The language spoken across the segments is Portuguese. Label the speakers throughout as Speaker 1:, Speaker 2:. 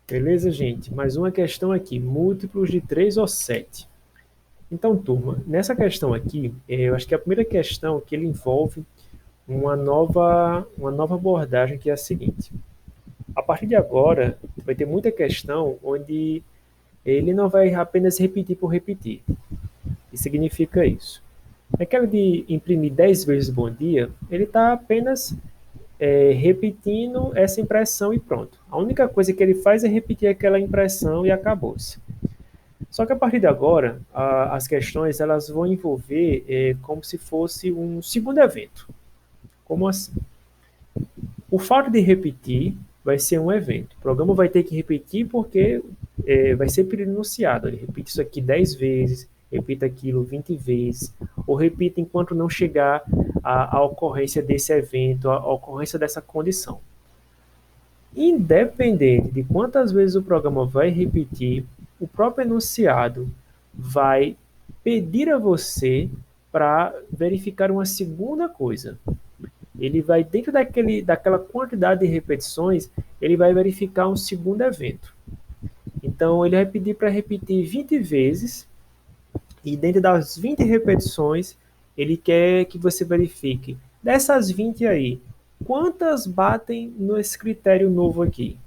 Speaker 1: Beleza, gente? Mais uma questão aqui, múltiplos de 3 ou 7. Então, turma, nessa questão aqui, eu acho que a primeira questão que ele envolve uma nova abordagem que é a seguinte. A partir de agora, vai ter muita questão onde ele não vai apenas repetir por repetir. O que significa isso? Aquela de imprimir 10 vezes bom dia, ele está apenas repetindo essa impressão e pronto. A única coisa que ele faz é repetir aquela impressão e acabou-se. Só que a partir de agora, as questões elas vão envolver como se fosse um segundo evento. Como assim? O fato de repetir vai ser um evento. O programa vai ter que repetir porque vai ser enunciado. Ele repite isso aqui 10 vezes, repita aquilo 20 vezes, ou repita enquanto não chegar à ocorrência desse evento, à ocorrência dessa condição. Independente de quantas vezes o programa vai repetir, o próprio enunciado vai pedir a você para verificar uma segunda coisa. Ele vai, dentro daquela quantidade de repetições, ele vai verificar um segundo evento. Então, ele vai pedir para repetir 20 vezes, e dentro das 20 repetições, ele quer que você verifique, dessas 20 aí, quantas batem nesse critério novo aqui?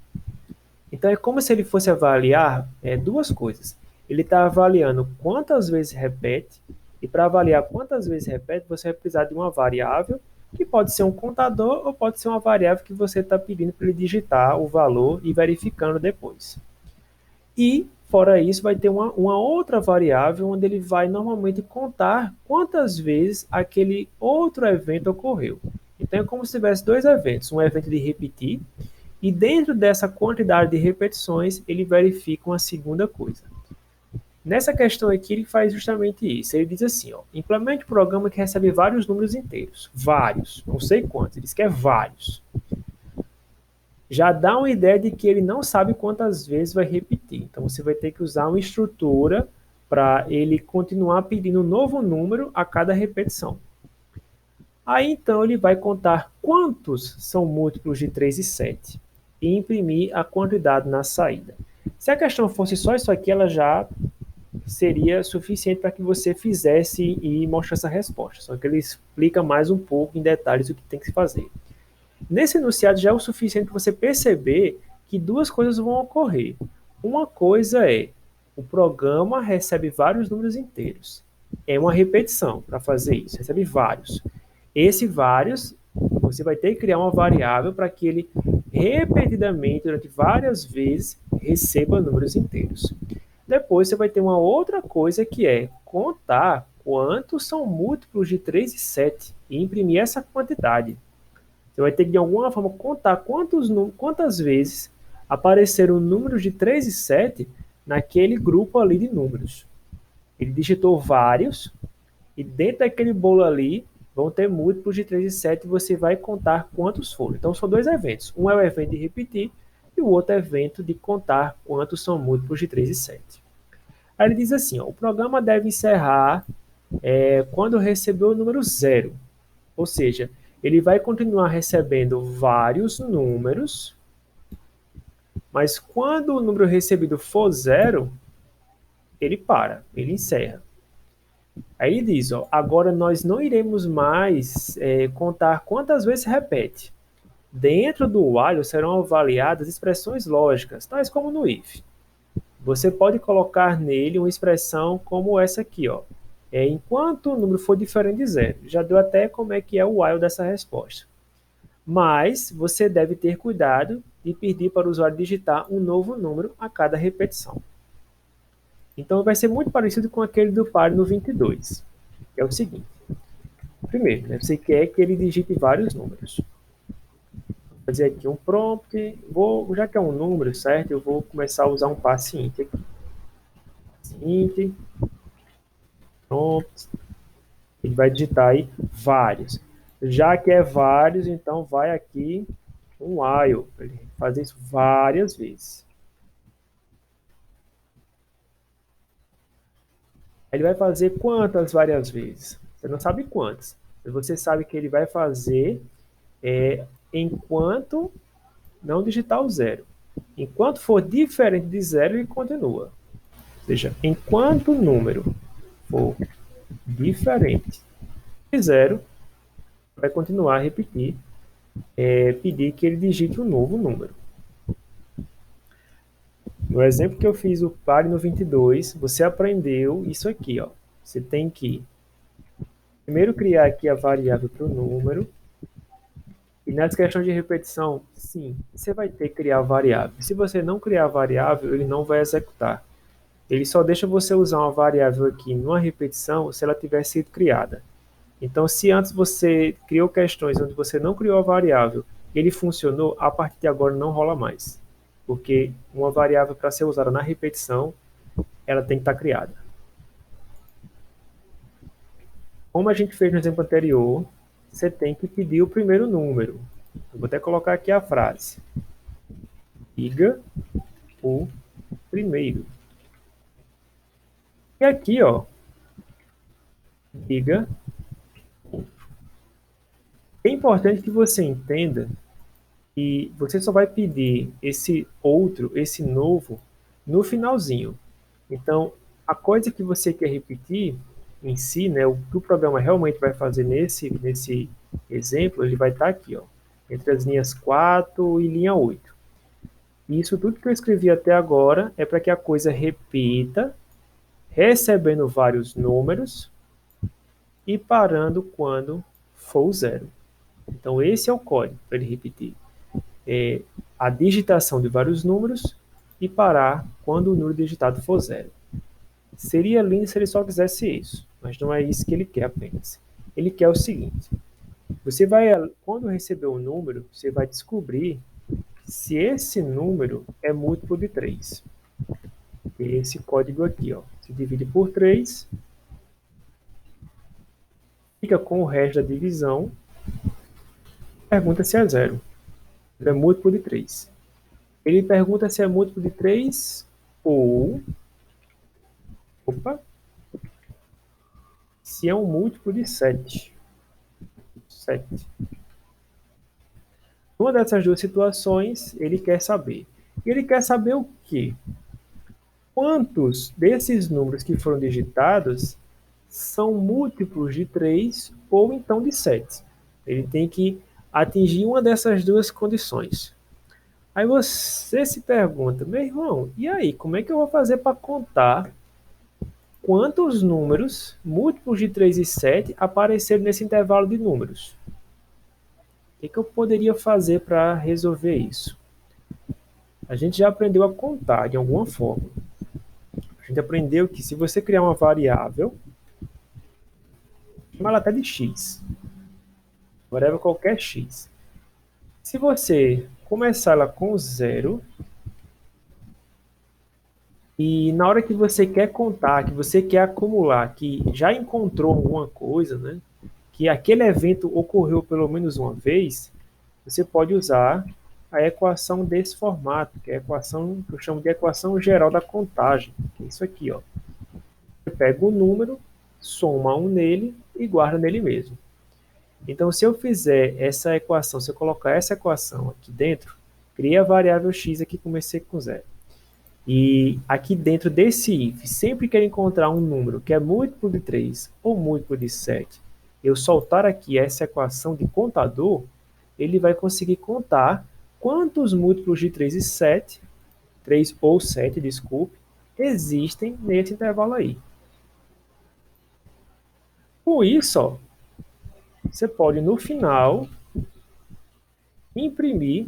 Speaker 1: Então é como se ele fosse avaliar duas coisas. Ele está avaliando quantas vezes repete, e para avaliar quantas vezes repete, você vai precisar de uma variável, que pode ser um contador ou pode ser uma variável que você está pedindo para ele digitar o valor e verificando depois. E, fora isso, vai ter uma outra variável onde ele vai normalmente contar quantas vezes aquele outro evento ocorreu. Então é como se tivesse dois eventos, um evento de repetir e dentro dessa quantidade de repetições, ele verifica uma segunda coisa. Nessa questão aqui, ele faz justamente isso. Ele diz assim, ó, implemente um programa que recebe vários números inteiros. Vários, não sei quantos, ele diz que é vários. Já dá uma ideia de que ele não sabe quantas vezes vai repetir. Então, você vai ter que usar uma estrutura para ele continuar pedindo um novo número a cada repetição. Aí, então, ele vai contar quantos são múltiplos de 3 e 7 e imprimir a quantidade na saída. Se a questão fosse só isso aqui, ela já seria suficiente para que você fizesse e mostrasse a resposta. Só que ele explica mais um pouco em detalhes o que tem que se fazer. Nesse enunciado já é o suficiente para você perceber que duas coisas vão ocorrer. Uma coisa é, o programa recebe vários números inteiros. É uma repetição para fazer isso, recebe vários. Esse vários, você vai ter que criar uma variável para que ele repetidamente, durante várias vezes, receba números inteiros. Depois você vai ter uma outra coisa que é contar quantos são múltiplos de 3 e 7 e imprimir essa quantidade. Você vai ter que, de alguma forma, contar quantas vezes apareceram números de 3 e 7 naquele grupo ali de números. Ele digitou vários, e dentro daquele bolo ali vão ter múltiplos de 3 e 7 e você vai contar quantos foram. Então são dois eventos. Um é o evento de repetir e o outro é o evento de contar quantos são múltiplos de 3 e 7. Aí ele diz assim, ó, o programa deve encerrar quando receber o número zero. Ou seja, ele vai continuar recebendo vários números, mas quando o número recebido for zero, ele para, ele encerra. Aí ele diz, ó, agora nós não iremos mais contar quantas vezes repete. Dentro do while serão avaliadas expressões lógicas, tais como no if. Você pode colocar nele uma expressão como essa aqui, ó. Enquanto o número for diferente de zero. Já deu até como é que é o while dessa resposta. Mas você deve ter cuidado de pedir para o usuário digitar um novo número a cada repetição. Então vai ser muito parecido com aquele do par no 22, que é o seguinte. Primeiro, né, você quer que ele digite vários números. Vou fazer aqui um prompt, já que é um número, certo? Eu vou começar a usar um paciente aqui. Paciente, prompt, ele vai digitar aí vários. Já que é vários, então vai aqui um while, para ele fazer isso várias vezes. Ele vai fazer quantas várias vezes? Você não sabe quantas. Você sabe que ele vai fazer enquanto não digitar o zero. Enquanto for diferente de 0, ele continua. Ou seja, enquanto o número for diferente de 0, vai continuar a repetir, pedir que ele digite um novo número. No exemplo que eu fiz, o pare no 22, você aprendeu isso aqui, ó. Você tem que primeiro criar aqui a variável para o número. E nessa questão de repetição, sim, você vai ter que criar a variável. Se você não criar a variável, ele não vai executar. Ele só deixa você usar uma variável aqui numa repetição se ela tiver sido criada. Então, se antes você criou questões onde você não criou a variável, ele funcionou, a partir de agora não rola mais. Porque uma variável para ser usada na repetição, ela tem que estar criada. Como a gente fez no exemplo anterior, você tem que pedir o primeiro número. Eu vou até colocar aqui a frase. Diga o primeiro. E aqui, ó, diga. É importante que você entenda que você só vai pedir esse outro, esse novo, no finalzinho. Então, a coisa que você quer repetir em si, né, o que o programa realmente vai fazer nesse exemplo, ele vai estar aqui, ó, entre as linhas 4 e linha 8. E isso tudo que eu escrevi até agora é para que a coisa repita, recebendo vários números e parando quando for o zero. Então, esse é o código para ele repetir. A digitação de vários números e parar quando o número digitado for zero. Seria lindo se ele só quisesse isso, mas não é isso que ele quer apenas. Ele quer o seguinte: você vai, quando receber um número, você vai descobrir se esse número é múltiplo de 3. Esse código aqui, ó, se divide por 3, fica com o resto da divisão, pergunta se é zero. Ele é múltiplo de 3. Ele pergunta se é múltiplo de 3 ou... Opa! Se é um múltiplo de 7. 7. Uma dessas duas situações, ele quer saber. Ele quer saber o quê? Quantos desses números que foram digitados são múltiplos de 3 ou então de 7. Ele tem que atingir uma dessas duas condições. Aí você se pergunta, meu irmão, e aí, como é que eu vou fazer para contar quantos números múltiplos de 3 e 7 apareceram nesse intervalo de números? O que eu poderia fazer para resolver isso? A gente já aprendeu a contar de alguma forma. A gente aprendeu que se você criar uma variável, chama ela até de x, variável qualquer x. Se você começar ela com 0, e na hora que você quer contar, que você quer acumular, que já encontrou alguma coisa, né, que aquele evento ocorreu pelo menos uma vez, você pode usar a equação desse formato, que é a equação que eu chamo de equação geral da contagem, que é isso aqui, ó. Você pega o número, soma um nele e guarda nele mesmo. Então, se eu fizer essa equação, se eu colocar essa equação aqui dentro, cria a variável x aqui, comecei com 0. E aqui dentro desse if, sempre que eu encontrar um número que é múltiplo de 3 ou múltiplo de 7, eu soltar aqui essa equação de contador, ele vai conseguir contar quantos múltiplos de 3 e 7, 3 ou 7, desculpe, existem nesse intervalo aí. Com isso, ó, você pode no final imprimir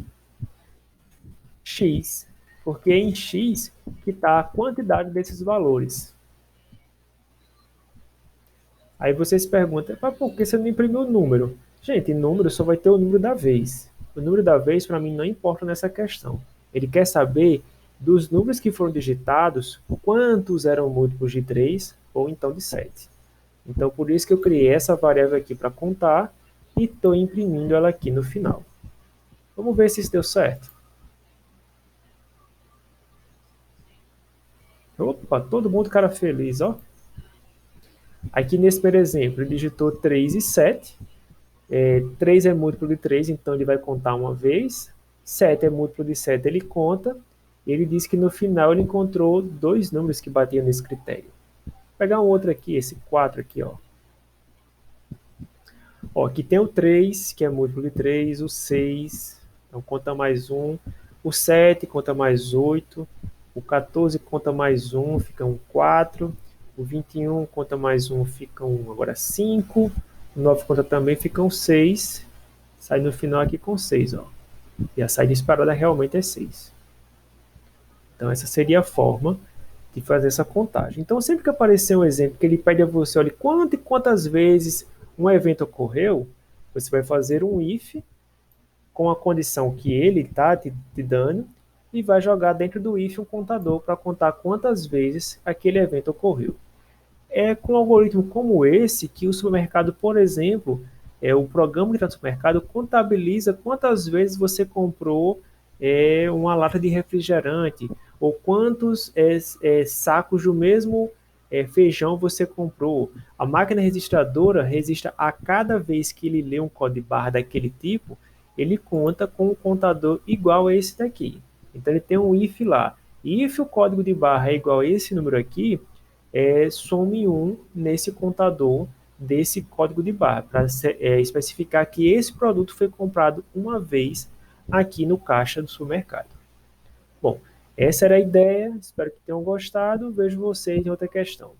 Speaker 1: x, porque é em x que está a quantidade desses valores. Aí você se pergunta, mas por que você não imprimiu o número? Gente, número só vai ter o número da vez. O número da vez, para mim, não importa nessa questão. Ele quer saber dos números que foram digitados, quantos eram múltiplos de 3 ou então de 7. Então, por isso que eu criei essa variável aqui para contar e estou imprimindo ela aqui no final. Vamos ver se isso deu certo. Opa, todo mundo cara feliz, ó. Aqui nesse primeiro exemplo, ele digitou 3 e 7. 3 é múltiplo de 3, então ele vai contar uma vez. 7 é múltiplo de 7, ele conta. Ele disse que no final ele encontrou dois números que batiam nesse critério. Vou pegar um outro aqui, esse 4 aqui, ó. Ó, aqui tem o 3, que é múltiplo de 3, o 6, então conta mais um, o 7 conta mais 8, o 14 conta mais um, fica um 4, o 21 conta mais um, fica um, agora 5, o 9 conta também, fica um 6, sai no final aqui com 6, ó. E a saída disparada realmente é 6. Então essa seria a forma de fazer essa contagem. Então sempre que aparecer um exemplo que ele pede a você, olha, quanto e quantas vezes um evento ocorreu, você vai fazer um if com a condição que ele está te dando e vai jogar dentro do if um contador para contar quantas vezes aquele evento ocorreu. É com um algoritmo como esse que o supermercado, por exemplo, o programa que está no supermercado contabiliza quantas vezes você comprou uma lata de refrigerante ou quantos sacos do mesmo feijão você comprou. A máquina registradora registra a cada vez que ele lê um código de barra daquele tipo, ele conta com um contador igual a esse daqui. Então ele tem um if lá. If o código de barra é igual a esse número aqui, some um nesse contador desse código de barra, para especificar que esse produto foi comprado uma vez aqui no caixa do supermercado. Bom, essa era a ideia, espero que tenham gostado, vejo vocês em outra questão.